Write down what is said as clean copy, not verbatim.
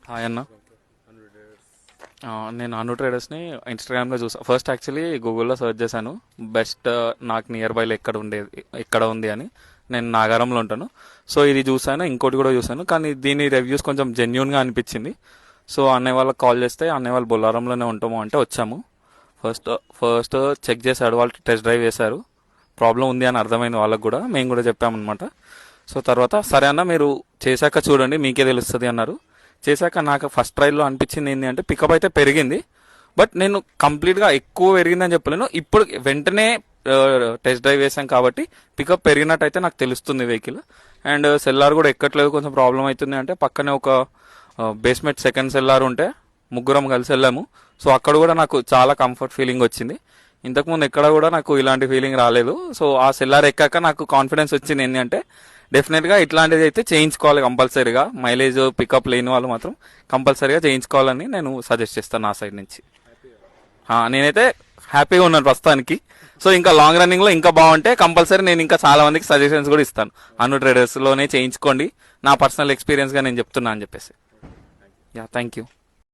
Hi అన్న. నేను అను ట్రేడర్స్ని ఇన్స్టాగ్రామ్లో చూసాను. ఫస్ట్ యాక్చువల్లీ గూగుల్లో సెర్చ్ చేశాను బెస్ట్ నాకు నియర్ బైలో ఎక్కడ ఉంది అని. నేను నాగారంలో ఉంటాను. సో ఇది చూసాను, ఇంకోటి కూడా చూసాను, కానీ దీని రివ్యూస్ కొంచెం జెన్యున్గా అనిపించింది. సో అన్నయ్య వాళ్ళకి కాల్ చేస్తే అన్నయ్య వాళ్ళు బొల్లారంలోనే ఉంటాము అంటే వచ్చాము. ఫస్ట్ చెక్ చేశాడు, వాళ్ళు టెస్ట్ డ్రైవ్ చేశారు. ప్రాబ్లం ఉంది అని అర్థమైంది వాళ్ళకు కూడా, మేము కూడా చెప్పామన్నమాట. సో తర్వాత సరే అన్న మీరు చేశాక చూడండి మీకే తెలుస్తుంది అన్నారు. చేశాక నాకు ఫస్ట్ ట్రైల్లో అనిపించింది ఏంటి అంటే పికప్ అయితే పెరిగింది, బట్ నేను కంప్లీట్గా ఎక్కువ పెరిగిందని చెప్పలేను. ఇప్పుడు వెంటనే టెస్ట్ డ్రైవ్ వేసాం కాబట్టి పికప్ పెరిగినట్టు అయితే నాకు తెలుస్తుంది వెహికల్. అండ్ సెల్లార్ కూడా ఎక్కట్లేదు, కొంచెం ప్రాబ్లం అవుతుంది. అంటే పక్కనే ఒక బేస్మెంట్ సెకండ్ సెల్లార్ ఉంటే ముగ్గురం కలిసి వెళ్ళాము. సో అక్కడ కూడా నాకు చాలా కంఫర్ట్ ఫీలింగ్ వచ్చింది. ఇంతకుముందు ఎక్కడ కూడా నాకు ఇలాంటి ఫీలింగ్ రాలేదు. సో ఆ సెల్లార్ ఎక్కాక నాకు కాన్ఫిడెన్స్ వచ్చింది ఏంటంటే డెఫినెట్గా ఇట్లాంటిది అయితే చేయించుకోవాలి కంపల్సరీగా. మైలేజ్ పికప్ లేని వాళ్ళు మాత్రం కంపల్సరీగా చేయించుకోవాలని నేను సజెస్ట్ చేస్తాను నా సైడ్ నుంచి. నేనైతే హ్యాపీగా ఉన్నాను ప్రస్తుతానికి. సో ఇంకా లాంగ్ రన్నింగ్లో ఇంకా బాగుంటే కంపల్సరీ నేను ఇంకా చాలా మందికి సజెషన్స్ కూడా ఇస్తాను. అను ట్రేడర్స్లోనే చేయించుకోండి, నా పర్సనల్ ఎక్స్పీరియన్స్గా నేను చెప్తున్నా అని చెప్పేసి. Thank you.